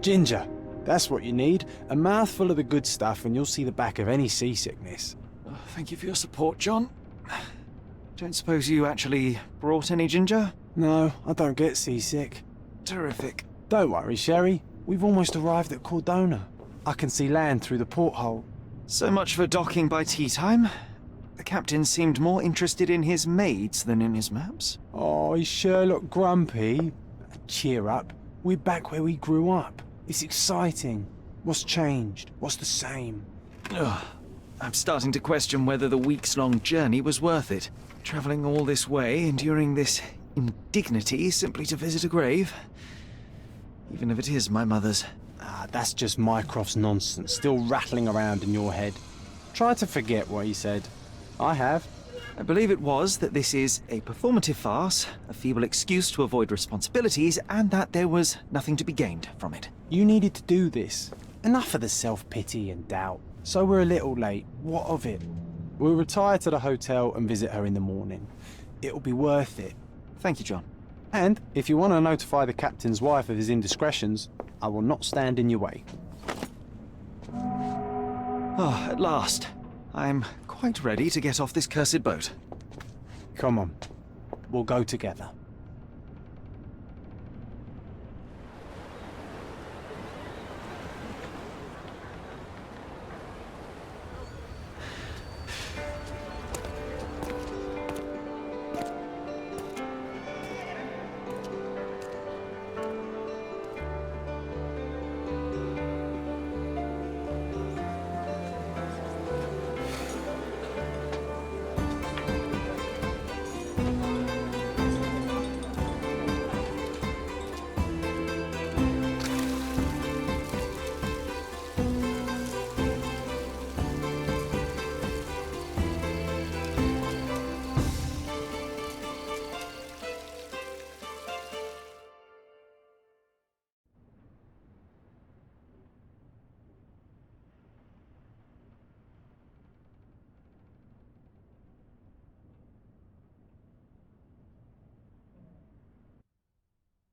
Ginger. That's what you need. A mouthful of the good stuff and you'll see the back of any seasickness. Oh, thank you for your support, John. Don't suppose you actually brought any ginger? No, I don't get seasick. Terrific. Don't worry, Sherry. We've almost arrived at Cordona. I can see land through the porthole. So much for docking by tea time. The captain seemed more interested in his maids than in his maps. Oh, is Sherlock grumpy? Cheer up. We're back where we grew up. It's exciting. What's changed? What's the same? Ugh. I'm starting to question whether the weeks-long journey was worth it. Travelling all this way, enduring this indignity simply to visit a grave. Even if it is my mother's. Ah, that's just Mycroft's nonsense, still rattling around in your head. Try to forget what he said. I have. I believe it was that this is a performative farce, a feeble excuse to avoid responsibilities, and that there was nothing to be gained from it. You needed to do this. Enough of the self-pity and doubt. So we're a little late. What of it? We'll retire to the hotel and visit her in the morning. It'll be worth it. Thank you, John. And if you want to notify the captain's wife of his indiscretions, I will not stand in your way. Oh, at last. I'm quite ready to get off this cursed boat. Come on. We'll go together.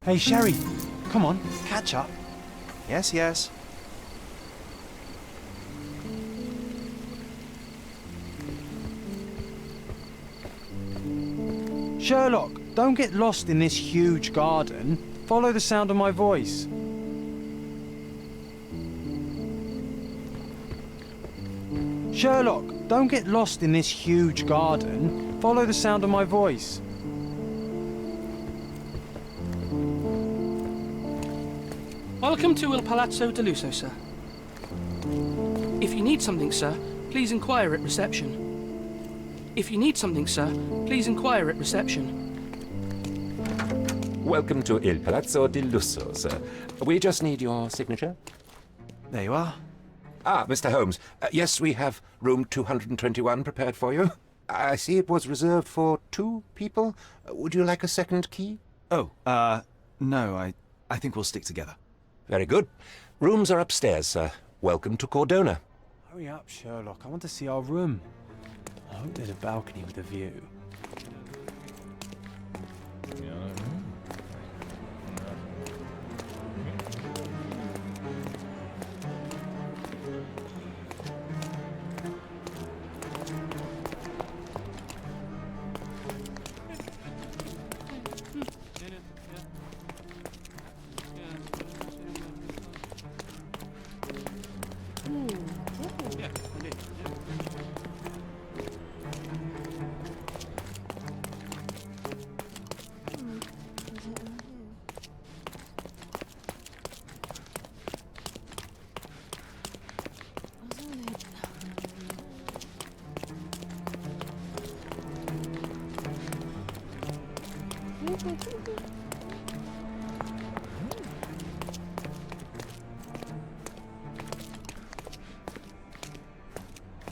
Hey, Sherry. Come on, catch up. Yes, yes. Sherlock, don't get lost in this huge garden. Follow the sound of my voice. Sherlock, don't get lost in this huge garden. Follow the sound of my voice. Welcome to Il Palazzo de Lusso, sir. If you need something, sir, please inquire at reception. If you need something, sir, please inquire at reception. Welcome to Il Palazzo di Lusso, sir. We just need your signature. There you are. Ah, Mr. Holmes. Yes, we have room 221 prepared for you. I see it was reserved for 2 people. Would you like a second key? Oh, no, I think we'll stick together. Very good. Rooms are upstairs, sir. Welcome to Cordona. Hurry up, Sherlock. I want to see our room. I hope there's a balcony with a view.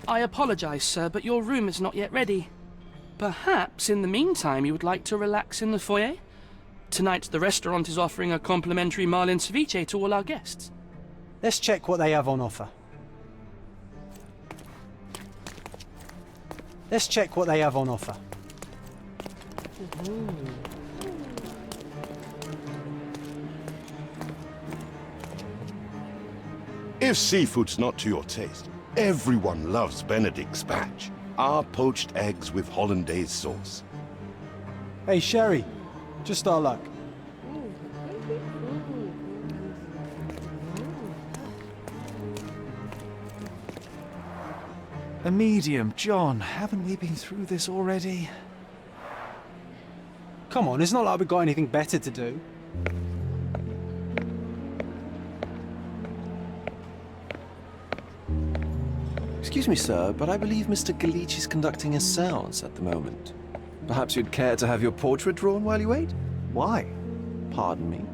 I apologize, sir, but your room is not yet ready. Perhaps, in the meantime, you would like to relax in the foyer? Tonight, the restaurant is offering a complimentary marlin ceviche to all our guests. Let's check what they have on offer. Let's check what they have on offer. If seafood's not to your taste, everyone loves Benedict spatch, our poached eggs with hollandaise sauce. Hey, Sherry, just our luck. A medium, John. Haven't we been through this already? Come on, it's not like we've got anything better to do. Excuse me, sir, but I believe Mr. Galich is conducting a séance at the moment. Perhaps you'd care to have your portrait drawn while you wait? Why? Pardon me?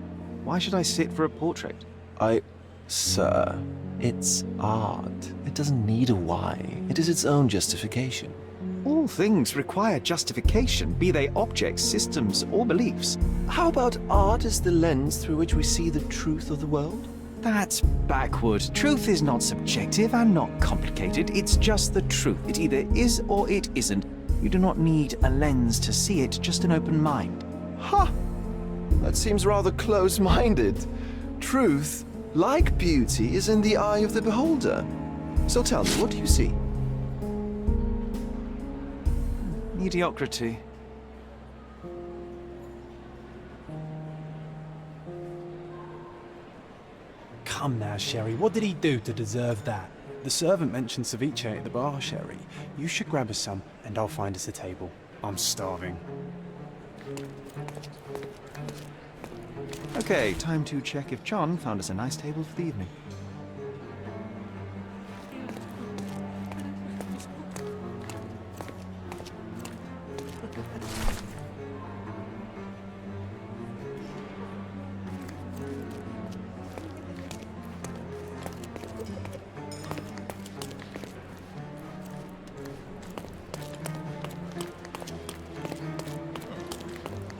Why should I sit for a portrait? Sir, it's art. It doesn't need a why. It is its own justification. All things require justification, be they objects, systems, or beliefs. How about art as the lens through which we see the truth of the world? That's backward. Truth is not subjective and not complicated. It's just the truth. It either is or it isn't. You do not need a lens to see it, just an open mind. Ha! That seems rather close-minded. Truth, like beauty, is in the eye of the beholder. So tell me, what do you see? Mediocrity. Come now, Sherry, what did he do to deserve that? The servant mentioned ceviche at the bar, Sherry. You should grab us some, and I'll find us a table. I'm starving. Okay, time to check if John found us a nice table for the evening.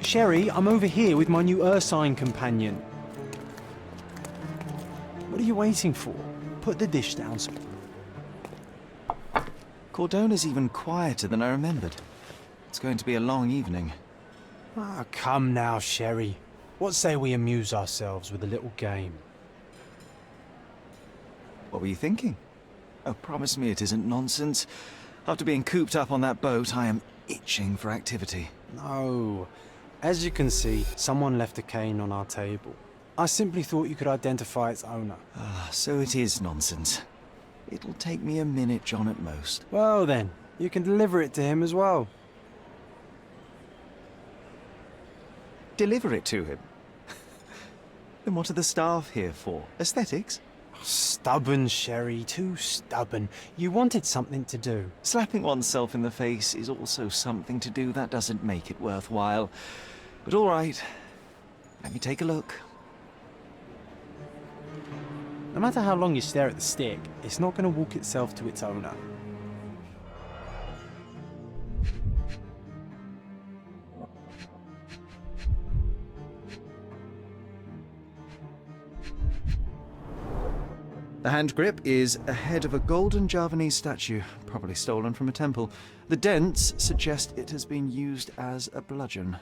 Sherry, I'm over here with my new Ursine companion. What are you waiting for? Put the dish down. Cordona's even quieter than I remembered. It's going to be a long evening. Ah, come now, Sherry. What say we amuse ourselves with a little game? What were you thinking? Oh, promise me it isn't nonsense. After being cooped up on that boat, I am itching for activity. No. As you can see, someone left a cane on our table. I simply thought you could identify its owner. Ah, so it is nonsense. It'll take me a minute, John, at most. Well then, you can deliver it to him as well. Deliver it to him? Then what are the staff here for? Aesthetics? Stubborn, Sherry, too stubborn. You wanted something to do. Slapping oneself in the face is also something to do. That doesn't make it worthwhile. But all right, let me take a look. No matter how long you stare at the stick, it's not going to walk itself to its owner. The hand grip is a head of a golden Javanese statue, probably stolen from a temple. The dents suggest it has been used as a bludgeon.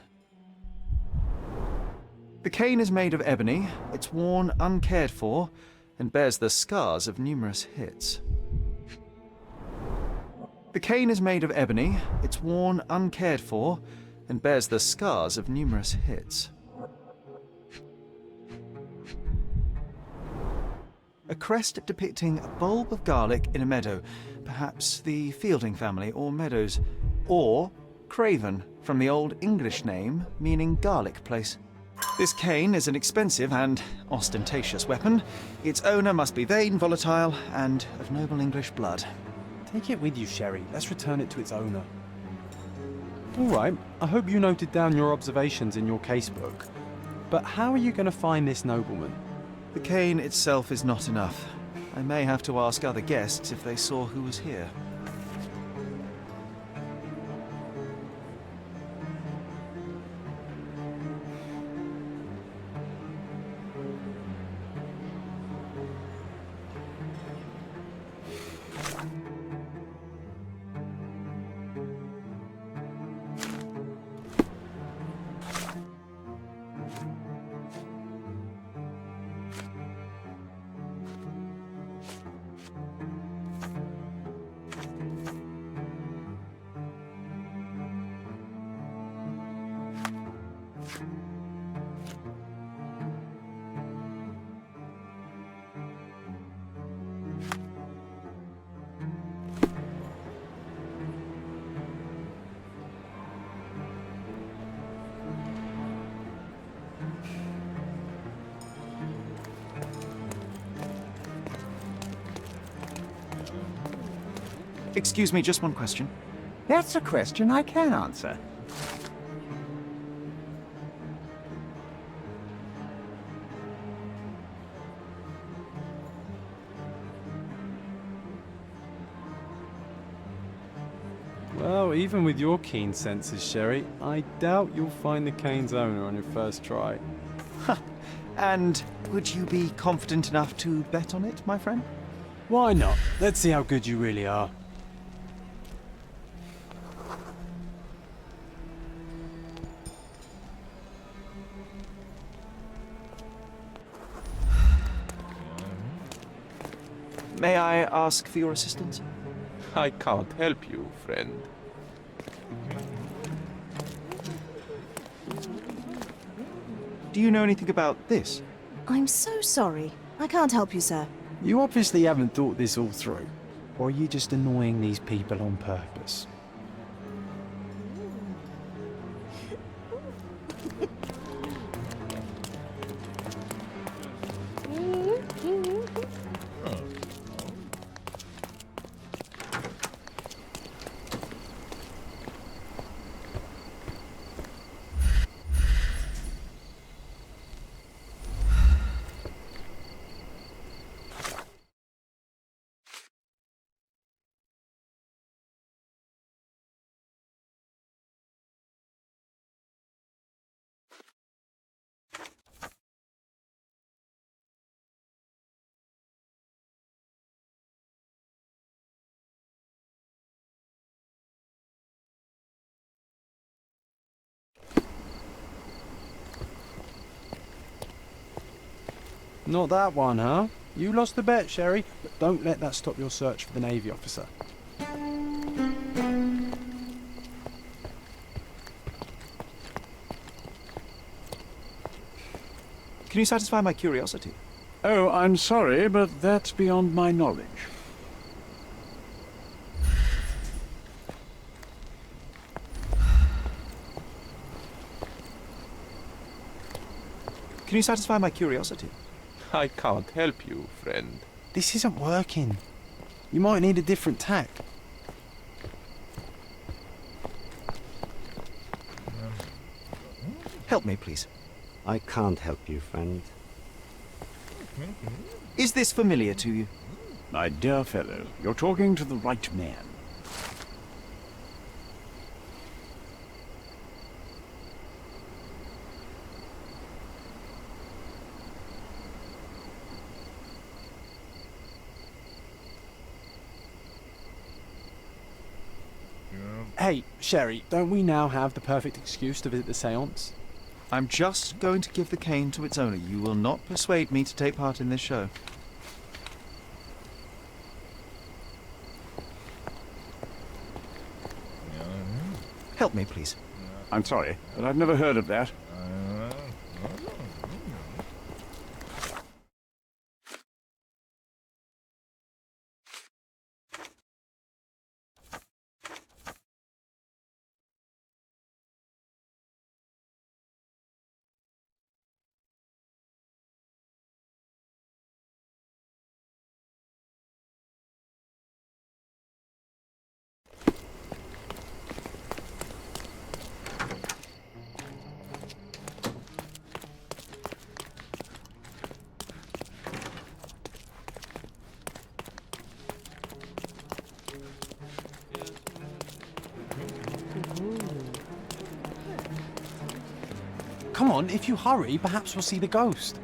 The cane is made of ebony, it's worn uncared for, and bears the scars of numerous hits. The cane is made of ebony, it's worn uncared for, and bears the scars of numerous hits. A crest depicting a bulb of garlic in a meadow, perhaps the Fielding family or Meadows, or Craven, from the Old English name meaning garlic place. This cane is an expensive and ostentatious weapon. Its owner must be vain, volatile, and of noble English blood. Take it with you, Sherry. Let's return it to its owner. All right, I hope you noted down your observations in your casebook. But how are you going to find this nobleman? The cane itself is not enough. I may have to ask other guests if they saw who was here. Excuse me, just one question. That's a question I can answer. Well, even with your keen senses, Sherry, I doubt you'll find the cane's owner on your first try. And would you be confident enough to bet on it, my friend? Why not? Let's see how good you really are. May I ask for your assistance? I can't help you, friend. Do you know anything about this? I'm so sorry. I can't help you, sir. You obviously haven't thought this all through. Or are you just annoying these people on purpose? Not that one, huh? You lost the bet, Sherry, but don't let that stop your search for the Navy officer. Can you satisfy my curiosity? Oh, I'm sorry, but that's beyond my knowledge. Can you satisfy my curiosity? I can't help you, friend. This isn't working. You might need a different tack. Help me, please. I can't help you, friend. Is this familiar to you? My dear fellow, you're talking to the right man. Hey, Sherry, don't we now have the perfect excuse to visit the seance? I'm just going to give the cane to its owner. You will not persuade me to take part in this show. Help me, please. I'm sorry, but I've never heard of that. Come on, if you hurry, perhaps we'll see the ghost.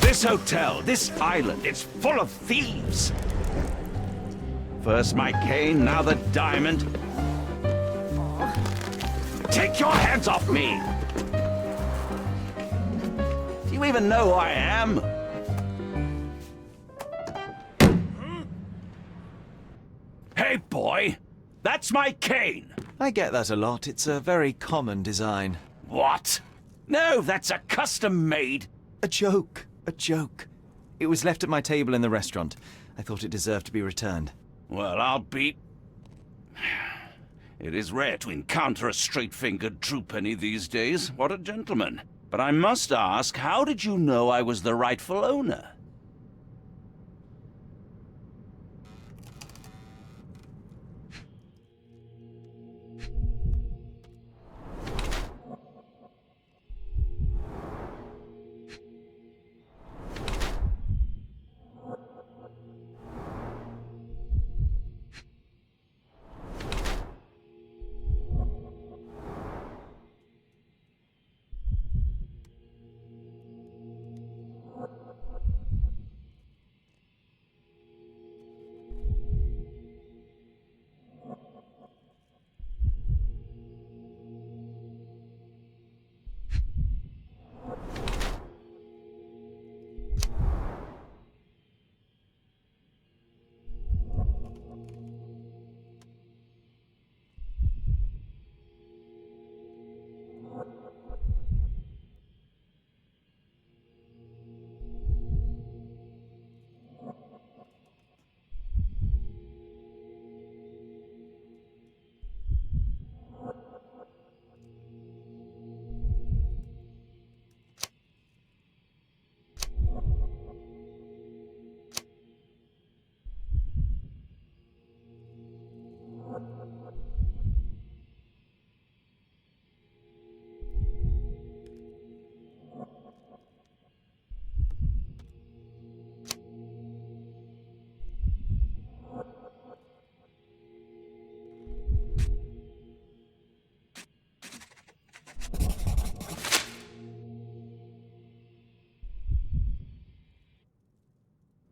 This hotel, this island, it's full of thieves. First my cane, now the diamond. Take your hands off me! Do you even know who I am? Hey, boy! That's my cane! I get that a lot. It's a very common design. What? No, that's a custom-made. A joke. A joke. It was left at my table in the restaurant. I thought it deserved to be returned. Well, I'll be... It is rare to encounter a straight-fingered true penny these days. What a gentleman. But I must ask, how did you know I was the rightful owner?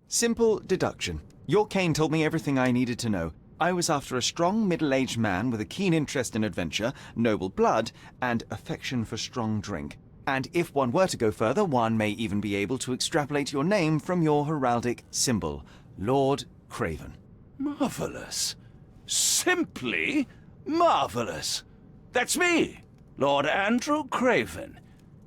Simple deduction. Your cane told me everything I needed to know. I was after a strong middle-aged man with a keen interest in adventure, noble blood, and affection for strong drink. And if one were to go further, one may even be able to extrapolate your name from your heraldic symbol, Lord Craven. Marvelous. Simply marvelous. That's me, Lord Andrew Craven.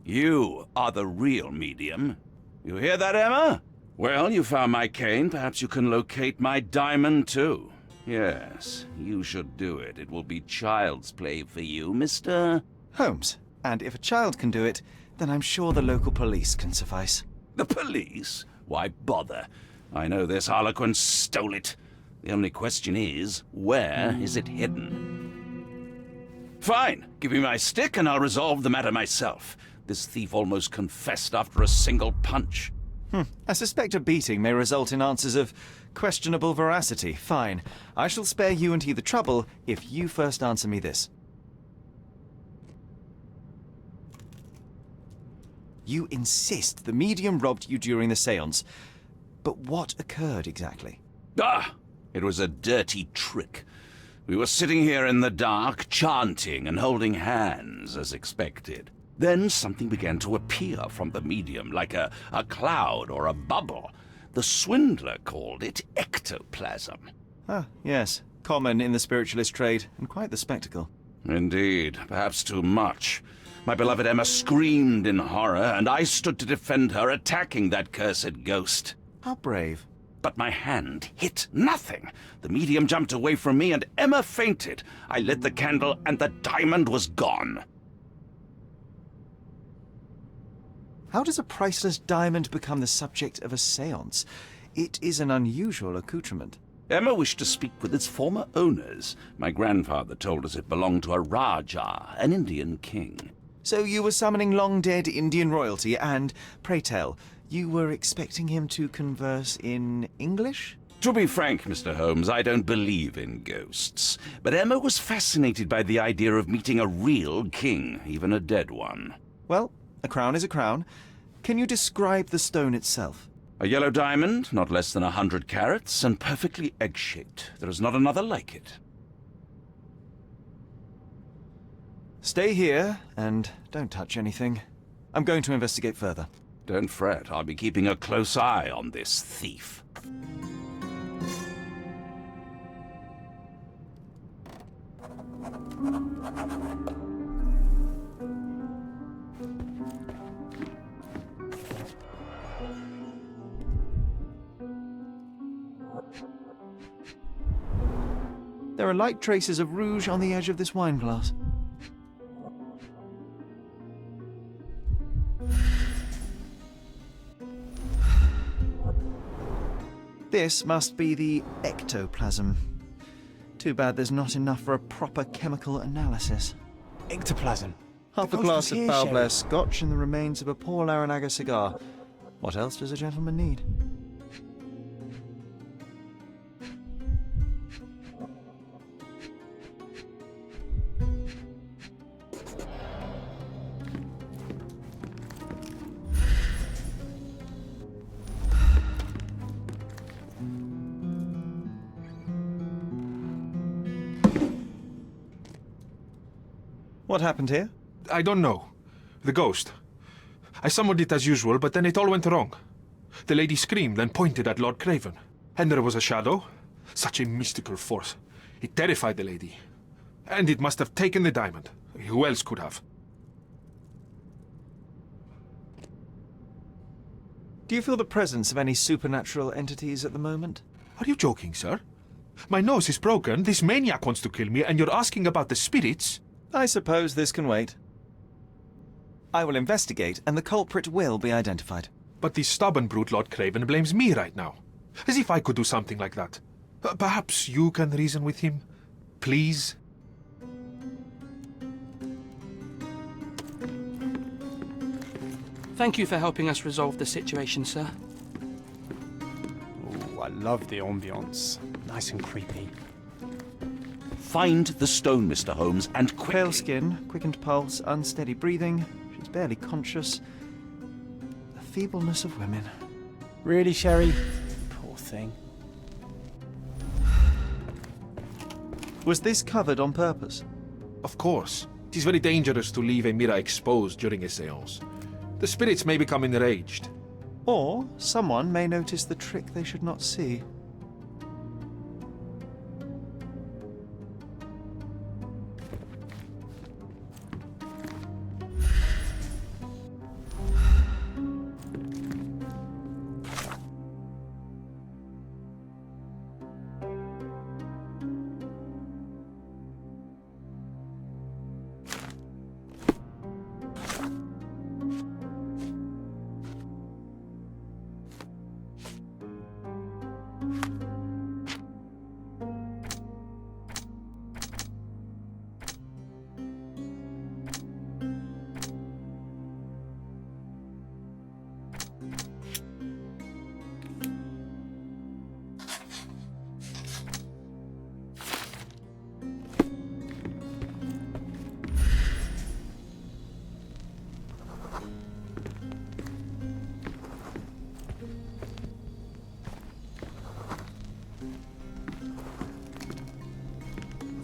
You are the real medium. You hear that, Emma? Well, you found my cane. Perhaps you can locate my diamond, too. Yes, you should do it. It will be child's play for you, Mr. Holmes. And if a child can do it, then I'm sure the local police can suffice. The police? Why bother? I know this harlequin stole it. The only question is, where is it hidden? Fine. Give me my stick and I'll resolve the matter myself. This thief almost confessed after a single punch. I suspect a beating may result in answers of questionable veracity. Fine. I shall spare you and he the trouble if you first answer me this. You insist the medium robbed you during the séance. But what occurred exactly? It was a dirty trick. We were sitting here in the dark, chanting and holding hands, as expected. Then something began to appear from the medium, like a cloud or a bubble. The swindler called it ectoplasm. Ah, yes. Common in the spiritualist trade, and quite the spectacle. Indeed, perhaps too much. My beloved Emma screamed in horror, and I stood to defend her, attacking that cursed ghost. How brave. But my hand hit nothing. The medium jumped away from me, and Emma fainted. I lit the candle, and the diamond was gone. How does a priceless diamond become the subject of a séance? It is an unusual accoutrement. Emma wished to speak with its former owners. My grandfather told us it belonged to a Rajah, an Indian king. So you were summoning long-dead Indian royalty, and, pray tell, you were expecting him to converse in English? To be frank, Mr. Holmes, I don't believe in ghosts. But Emma was fascinated by the idea of meeting a real king, even a dead one. Well, a crown is a crown. Can you describe the stone itself? A yellow diamond, not less than 100 carats, and perfectly egg-shaped. There is not another like it. Stay here, and don't touch anything. I'm going to investigate further. Don't fret, I'll be keeping a close eye on this thief. There There are light traces of rouge on the edge of this wine glass. This must be the ectoplasm. Too bad there's not enough for a proper chemical analysis. Ectoplasm. Half The a ghost glass was of here, Foul Sherry. Blair Scotch and the remains of a poor Laranaga cigar. What else does a gentleman need? What happened here? I don't know. The ghost. I summoned it as usual, but then it all went wrong. The lady screamed and pointed at Lord Craven. And there was a shadow. Such a mystical force. It terrified the lady. And it must have taken the diamond. Who else could have? Do you feel the presence of any supernatural entities at the moment? Are you joking, sir? My nose is broken, this maniac wants to kill me, and you're asking about the spirits? I suppose this can wait. I will investigate, and the culprit will be identified. But the stubborn brute Lord Craven blames me right now. As if I could do something like that. Perhaps you can reason with him? Please? Thank you for helping us resolve the situation, sir. Ooh, I love the ambience. Nice and creepy. Find the stone, Mr. Holmes, and quickly. Pale skin, quickened pulse, unsteady breathing. She's barely conscious. The feebleness of women. Really, Sherry? Poor thing. Was this covered on purpose? Of course. It is very dangerous to leave a mirror exposed during a séance. The spirits may become enraged. Or someone may notice the trick they should not see.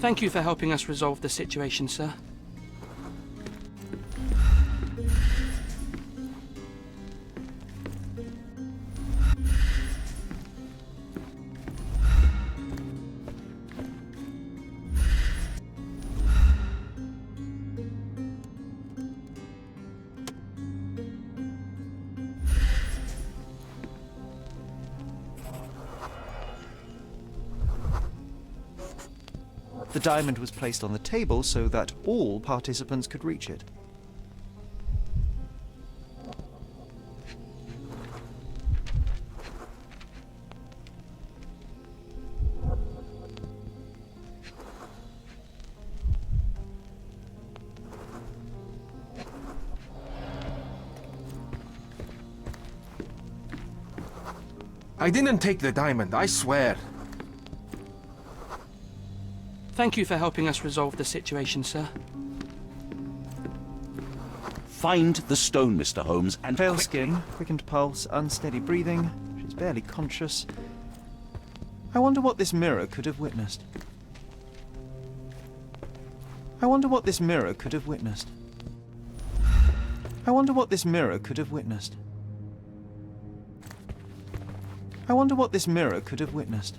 Thank you for helping us resolve the situation, sir. The diamond was placed on the table so that all participants could reach it. I didn't take the diamond, I swear. Thank you for helping us resolve the situation, sir. Find the stone, Mr. Holmes, and Pale quickly. skin, quickened pulse, unsteady breathing. She's barely conscious. I wonder what this mirror could have witnessed. I wonder what this mirror could have witnessed. I wonder what this mirror could have witnessed. I wonder what this mirror could have witnessed.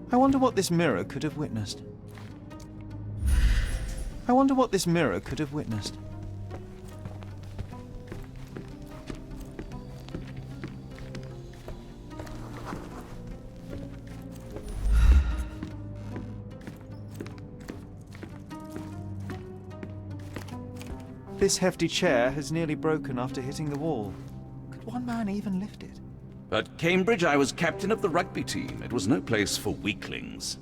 I wonder what this mirror could have witnessed. I wonder what this mirror could have witnessed. This hefty chair has nearly broken after hitting the wall. Could one man even lift it? At Cambridge, I was captain of the rugby team. It was no place for weaklings.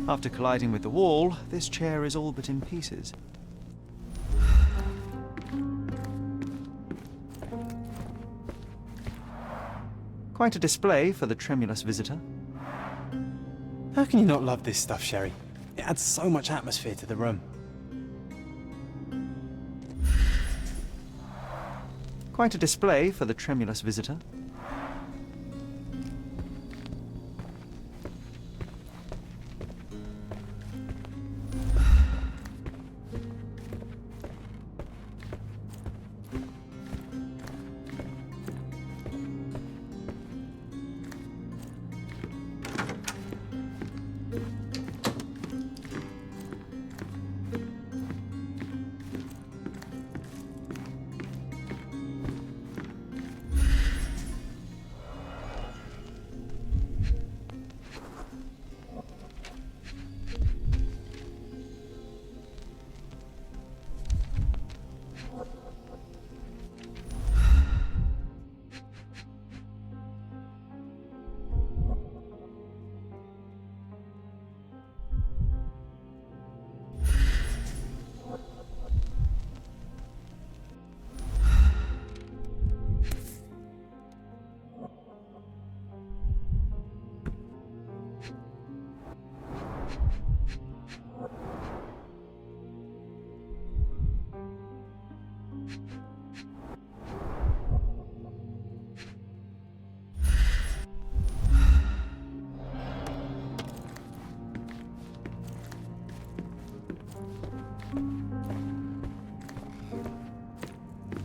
After colliding with the wall, this chair is all but in pieces. Quite a display for the tremulous visitor. How can you not love this stuff, Sherry? It adds so much atmosphere to the room. Quite a display for the tremulous visitor.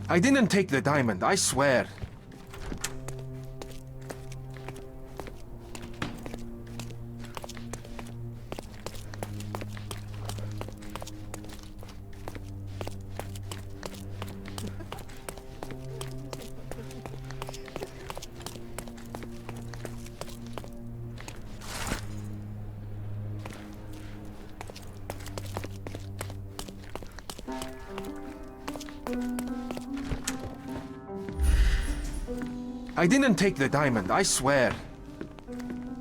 I didn't take the diamond, I swear. I didn't take the diamond, I swear.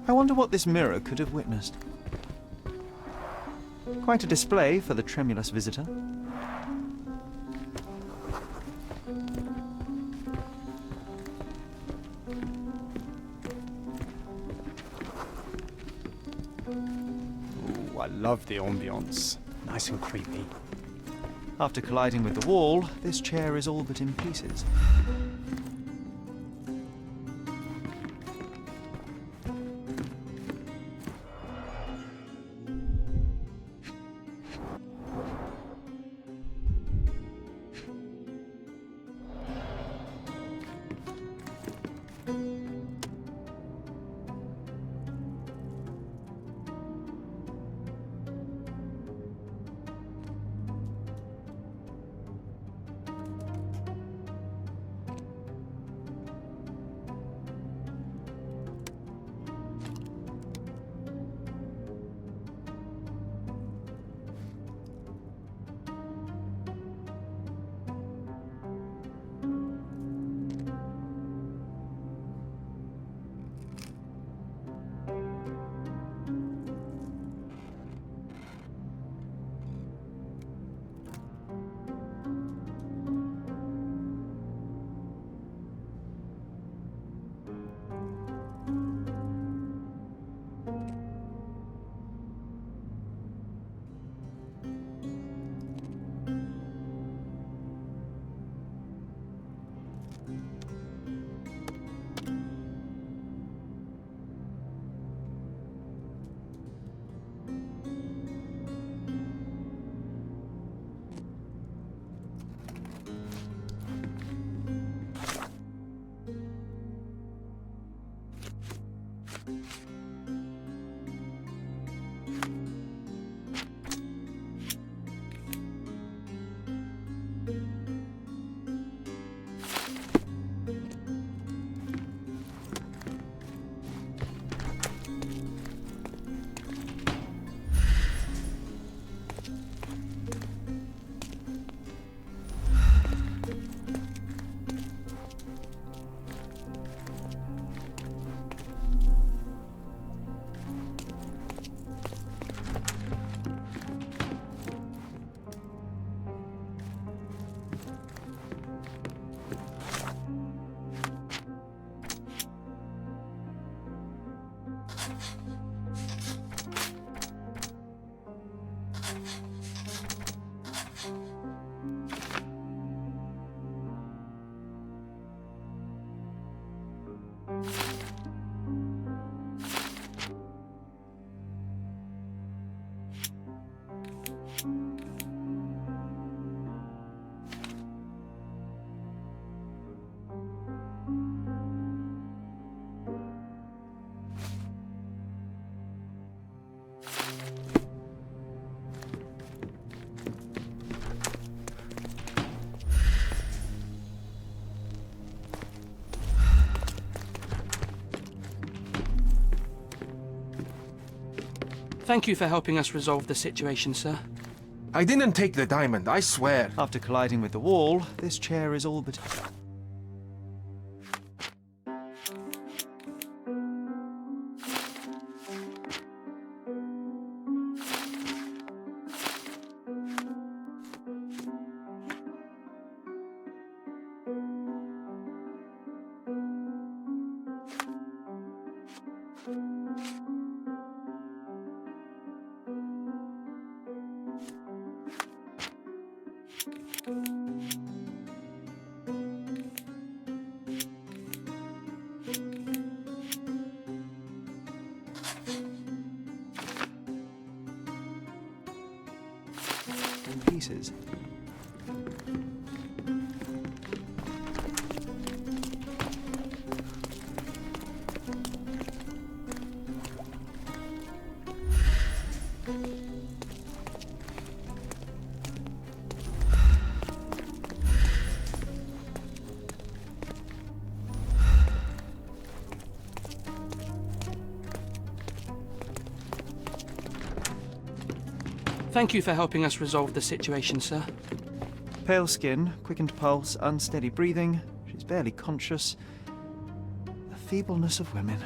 I wonder what this mirror could have witnessed. Quite a display for the tremulous visitor. Ooh, I love the ambience. Nice and creepy. After colliding with the wall, this chair is all but in pieces. Thank you for helping us resolve the situation, sir. I didn't take the diamond, I swear. After colliding with the wall, this chair is all but... in pieces. Thank you for helping us resolve the situation, sir. Pale skin, quickened pulse, unsteady breathing. She's barely conscious. The feebleness of women.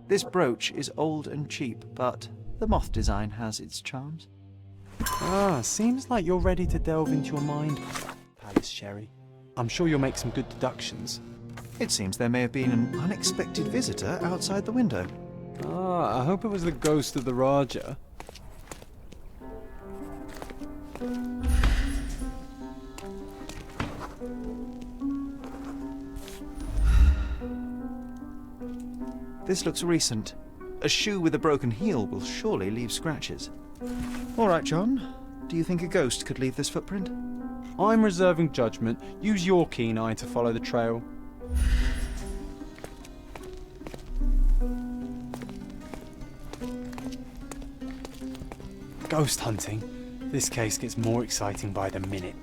This brooch is old and cheap, but the moth design has its charms. Ah, seems like you're ready to delve into your mind palace, Sherry. I'm sure you'll make some good deductions. It seems there may have been an unexpected visitor outside the window. Ah, I hope it was the ghost of the Raja. This looks recent. A shoe with a broken heel will surely leave scratches. All right, John. Do you think a ghost could leave this footprint? I'm reserving judgment. Use your keen eye to follow the trail. Ghost hunting. This case gets more exciting by the minute.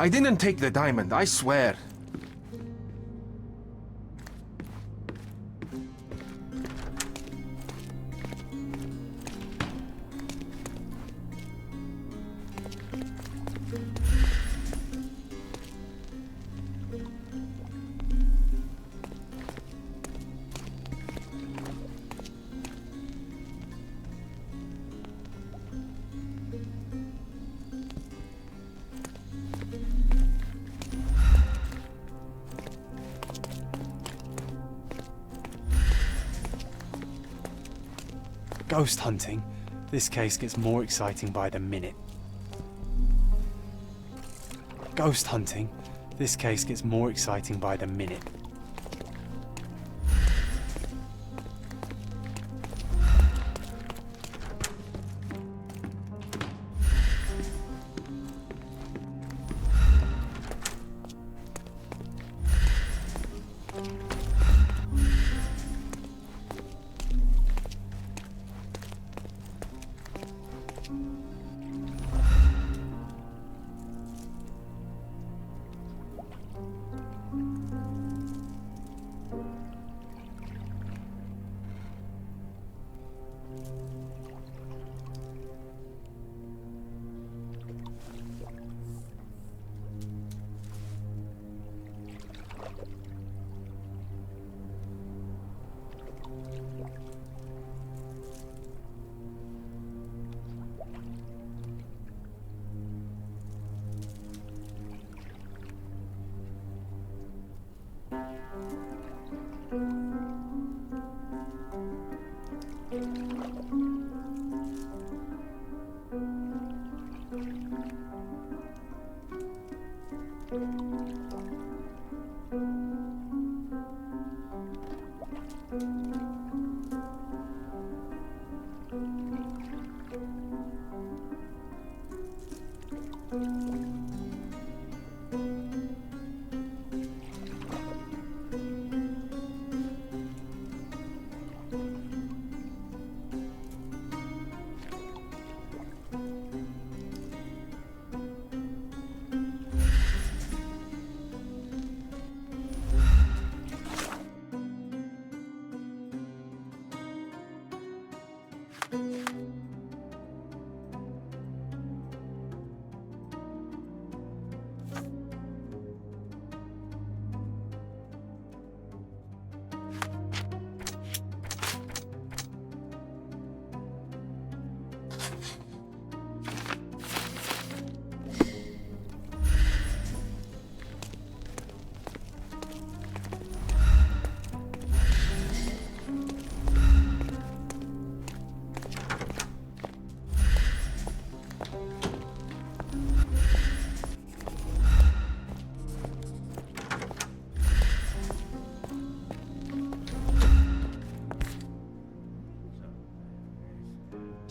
I didn't take the diamond, I swear. Ghost hunting. This case gets more exciting by the minute. Ghost hunting. This case gets more exciting by the minute.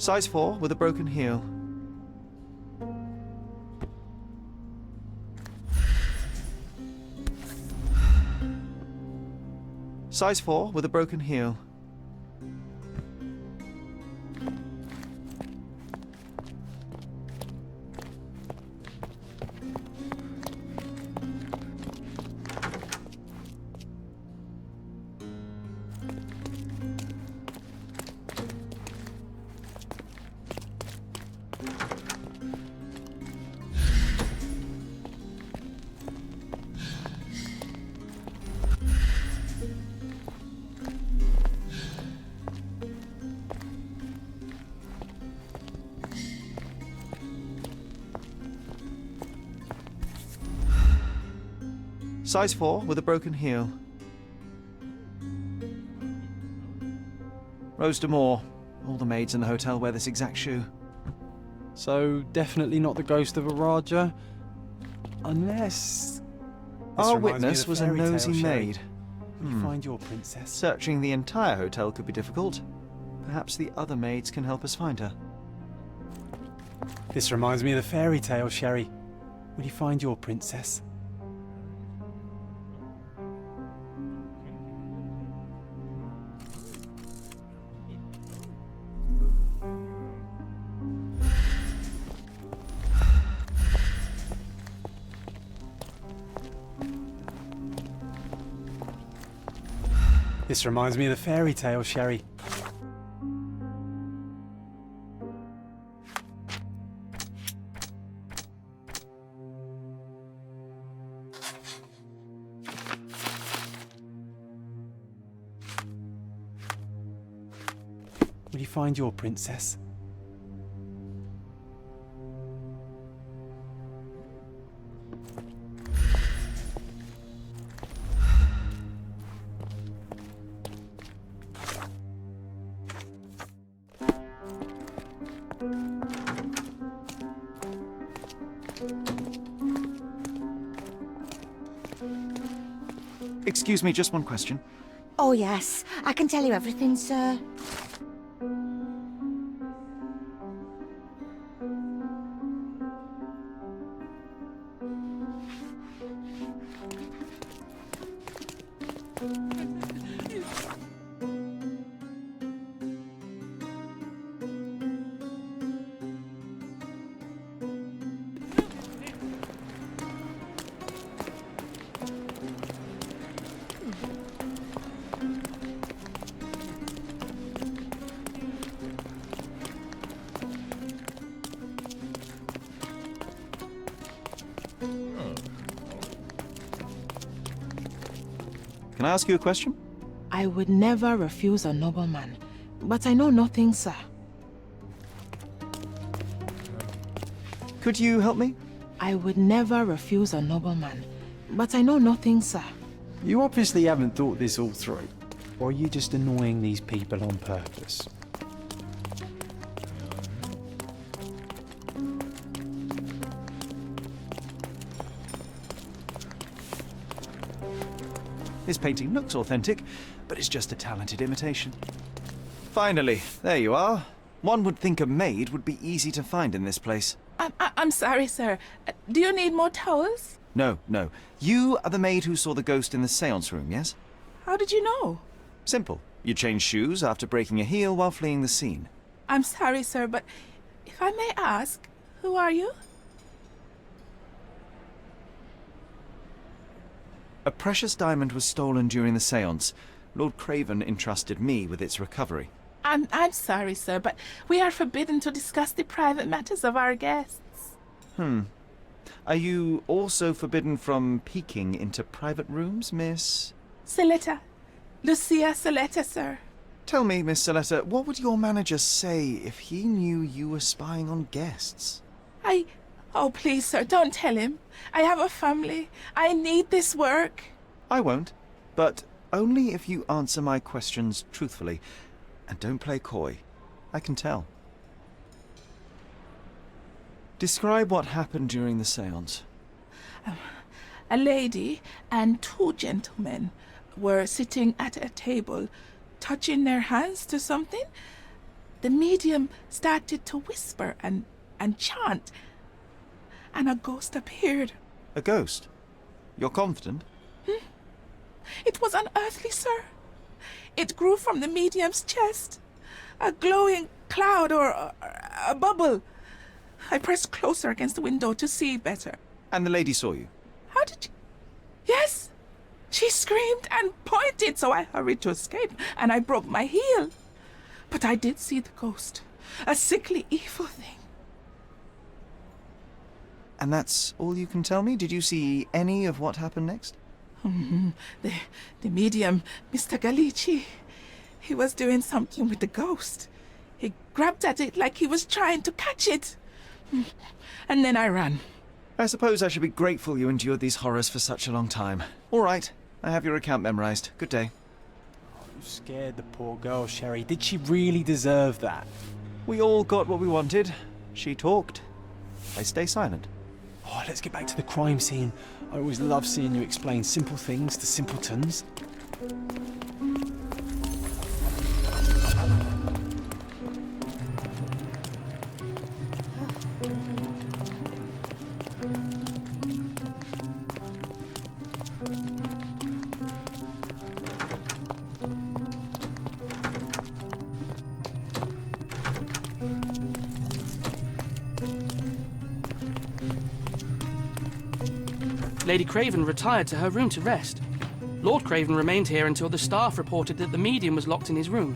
Size 4 with a broken heel. Size 4 with a broken heel. Size 4 with a broken heel. Rose D'Amour. All the maids in the hotel wear this exact shoe. So, definitely not the ghost of a Raja? Unless... Our witness was a nosy maid. Will you find your princess? Searching the entire hotel could be difficult. Perhaps the other maids can help us find her. This reminds me of the fairy tale, Sherry. Will you find your princess? This reminds me of the fairy tale, Sherry. Will you find your princess? Excuse me, just one question. Oh, yes. I can tell you everything, sir. Can I ask you a question? I would never refuse a nobleman, but I know nothing, sir. Could you help me? I would never refuse a nobleman, but I know nothing, sir. You obviously haven't thought this all through. Or are you just annoying these people on purpose? This painting looks authentic, but it's just a talented imitation. Finally, there you are. One would think a maid would be easy to find in this place. I'm sorry, sir. Do you need more towels? No. You are the maid who saw the ghost in the seance room, yes? How did you know? Simple. You changed shoes after breaking a heel while fleeing the scene. I'm sorry, sir, but if I may ask, who are you? A precious diamond was stolen during the seance. Lord Craven entrusted me with its recovery. I'm sorry, sir, but we are forbidden to discuss the private matters of our guests. Are you also forbidden from peeking into private rooms, Miss? Saletta. Lucia Saletta, sir. Tell me, Miss Saletta, what would your manager say if he knew you were spying on guests? Oh, please, sir, don't tell him. I have a family. I need this work. I won't, but only if you answer my questions truthfully. And don't play coy. I can tell. Describe what happened during the seance. A lady and two gentlemen were sitting at a table, touching their hands to something. the medium started to whisper and chant, and a ghost appeared. A ghost? You're confident? It was unearthly, sir. It grew from the medium's chest. A glowing cloud or a bubble. I pressed closer against the window to see better. And the lady saw you? How did you... Yes! She screamed and pointed, so I hurried to escape, and I broke my heel. But I did see the ghost. A sickly, evil thing. And that's all you can tell me? Did you see any of what happened next? The medium, Mr. Galici, he was doing something with the ghost. He grabbed at it like he was trying to catch it. And then I ran. I suppose I should be grateful you endured these horrors for such a long time. All right, I have your account memorized. Good day. You scared the poor girl, Sherry. Did she really deserve that? We all got what we wanted. She talked. I stay silent. Oh, let's get back to the crime scene. I always love seeing you explain simple things to simpletons. Lady Craven retired to her room to rest. Lord Craven remained here until the staff reported that the medium was locked in his room.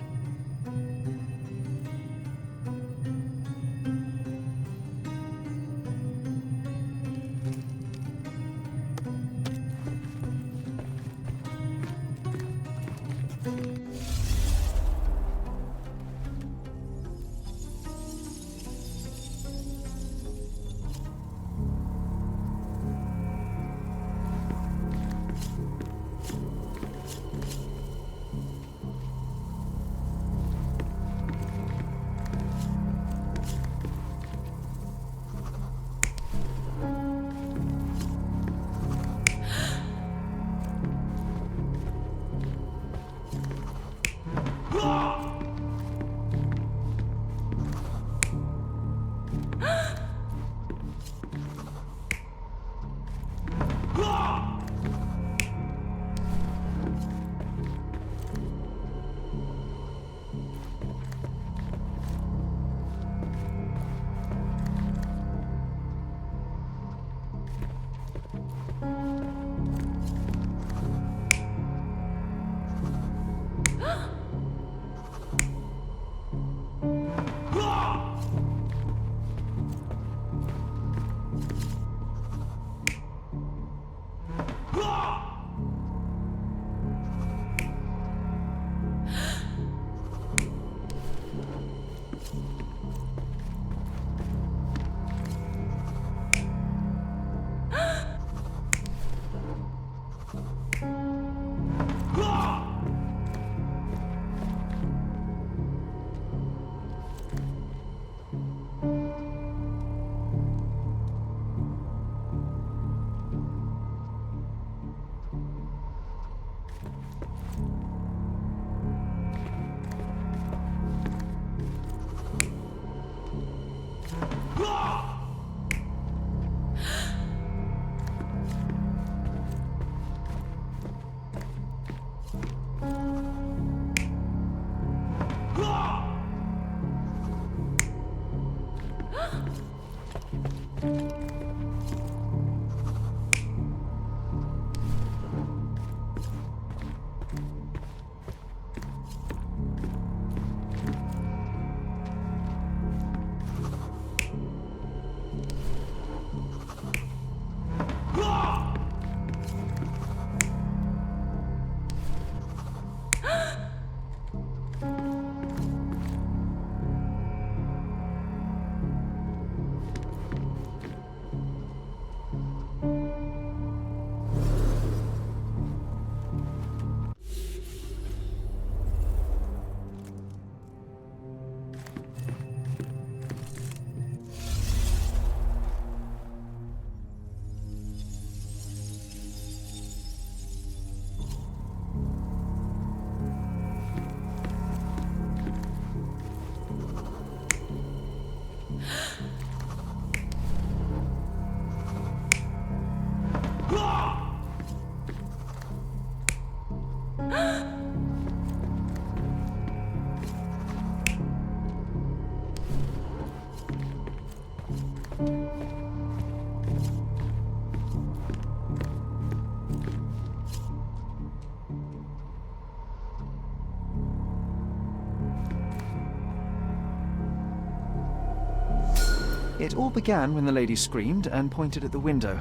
It all began when the lady screamed and pointed at the window.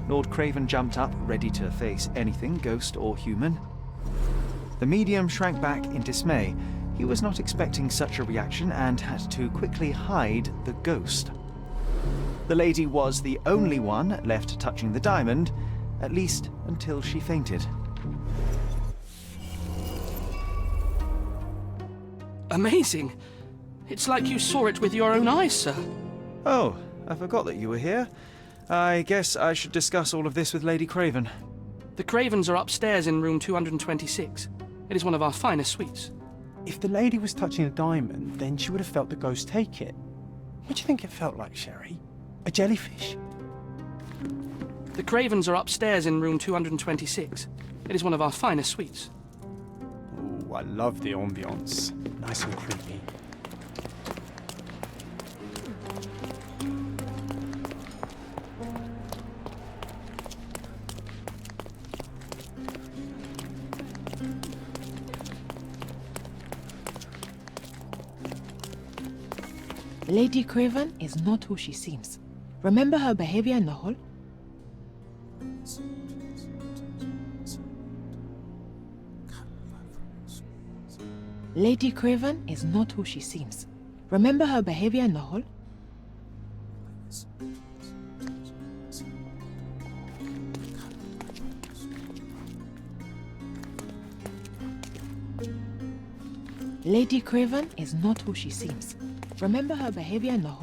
Lord Craven jumped up, ready to face anything, ghost or human. The medium shrank back in dismay. He was not expecting such a reaction and had to quickly hide the ghost. The lady was the only one left touching the diamond, at least until she fainted. Amazing. It's like you saw it with your own eyes, sir. Oh, I forgot that you were here. I guess I should discuss all of this with Lady Craven. The Cravens are upstairs in room 226. It is one of our finest suites. If the lady was touching a diamond, then she would have felt the ghost take it. What do you think it felt like, Sherry? A jellyfish? The Cravens are upstairs in room 226. It is one of our finest suites. Ooh, I love the ambience. Nice and creepy. Lady Craven is not who she seems. Remember her behavior in the hall? Lady Craven is not who she seems. Remember her behavior in the hall? Lady Craven is not who she seems. Remember her behavior in the hall?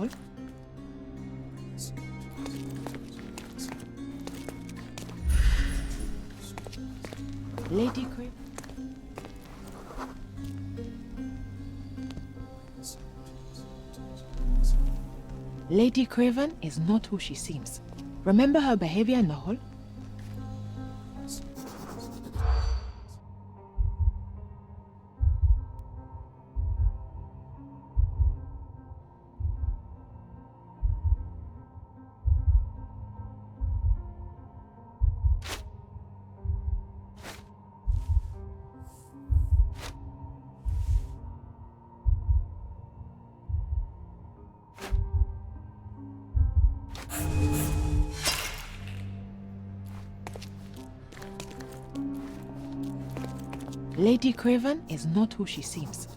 Lady Craven. Lady Craven is not who she seems. Remember her behavior in the hall? Lady Craven is not who she seems.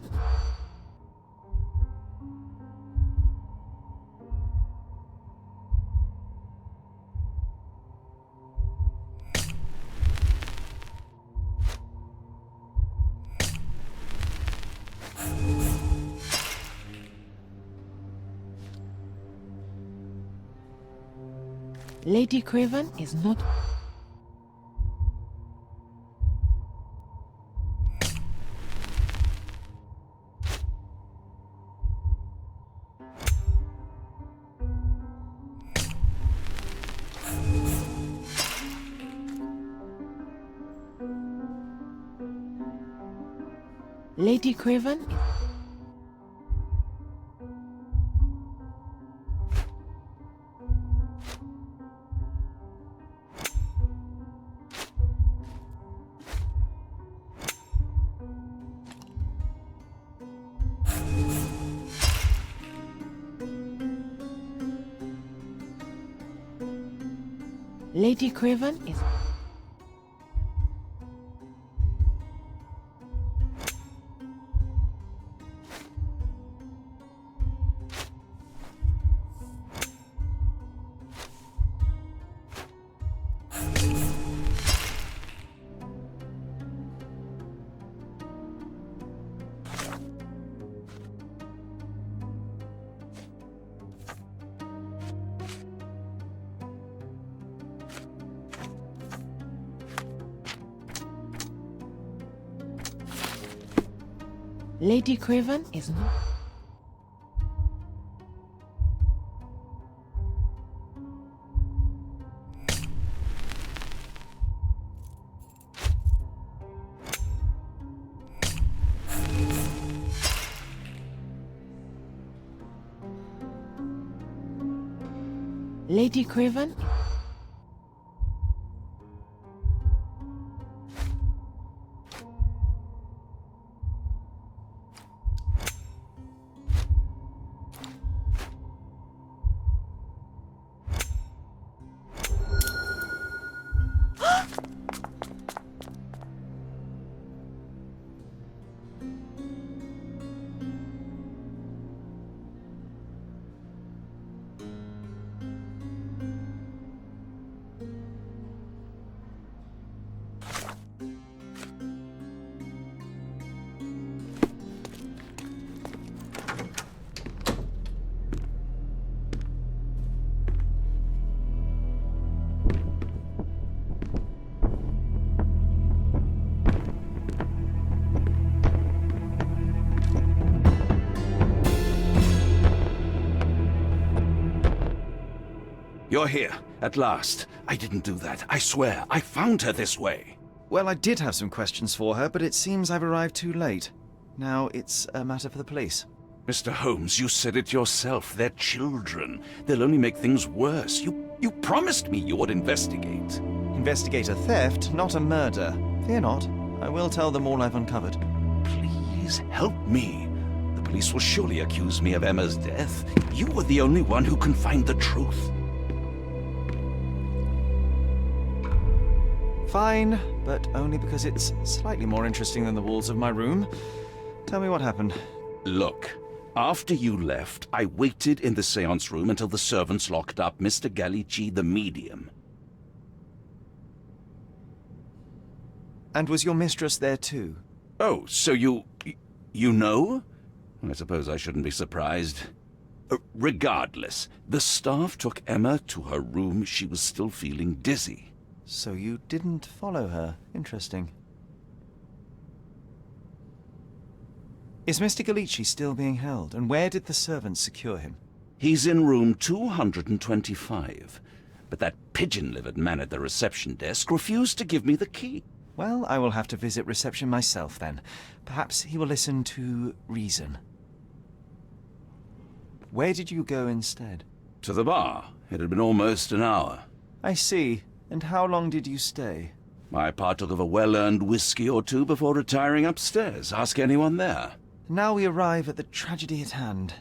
Lady Craven is not... Lady Craven... Lady Craven is... Lady Craven is not... Lady Craven? You're here, at last. I didn't do that. I swear, I found her this way. Well, I did have some questions for her, but it seems I've arrived too late. Now it's a matter for the police. Mr. Holmes, you said it yourself. They're children. They'll only make things worse. You promised me you would investigate. Investigate a theft, not a murder. Fear not. I will tell them all I've uncovered. Please help me. The police will surely accuse me of Emma's death. You were the only one who can find the truth. Fine, but only because it's slightly more interesting than the walls of my room. Tell me what happened. Look, after you left, I waited in the seance room until the servants locked up Mr. Gallici, the medium. And was your mistress there too? Oh, so you know? I suppose I shouldn't be surprised. Regardless, the staff took Emma to her room. She was still feeling dizzy. So you didn't follow her. Interesting. Is Mr. Gallici still being held? And where did the servants secure him? He's in room 225. But that pigeon-livered man at the reception desk refused to give me the key. Well, I will have to visit reception myself then. Perhaps he will listen to reason. Where did you go instead? To the bar. It had been almost an hour. I see. And how long did you stay? I partook of a well-earned whiskey or two before retiring upstairs. Ask anyone there. Now we arrive at the tragedy at hand.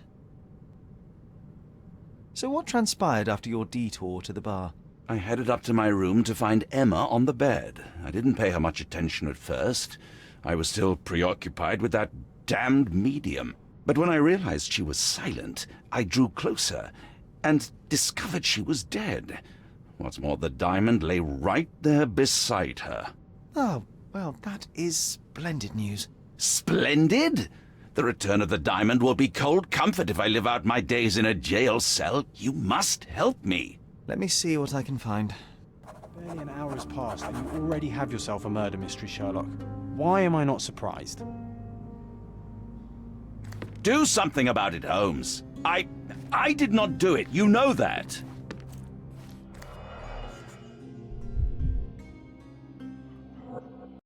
So what transpired after your detour to the bar? I headed up to my room to find Emma on the bed. I didn't pay her much attention at first. I was still preoccupied with that damned medium. But when I realized she was silent, I drew closer and discovered she was dead. What's more, the diamond lay right there beside her. Oh, well, that is splendid news. Splendid? The return of the diamond will be cold comfort if I live out my days in a jail cell. You must help me. Let me see what I can find. Barely an hour has passed and you already have yourself a murder mystery, Sherlock. Why am I not surprised? Do something about it, Holmes. I did not do it. You know that.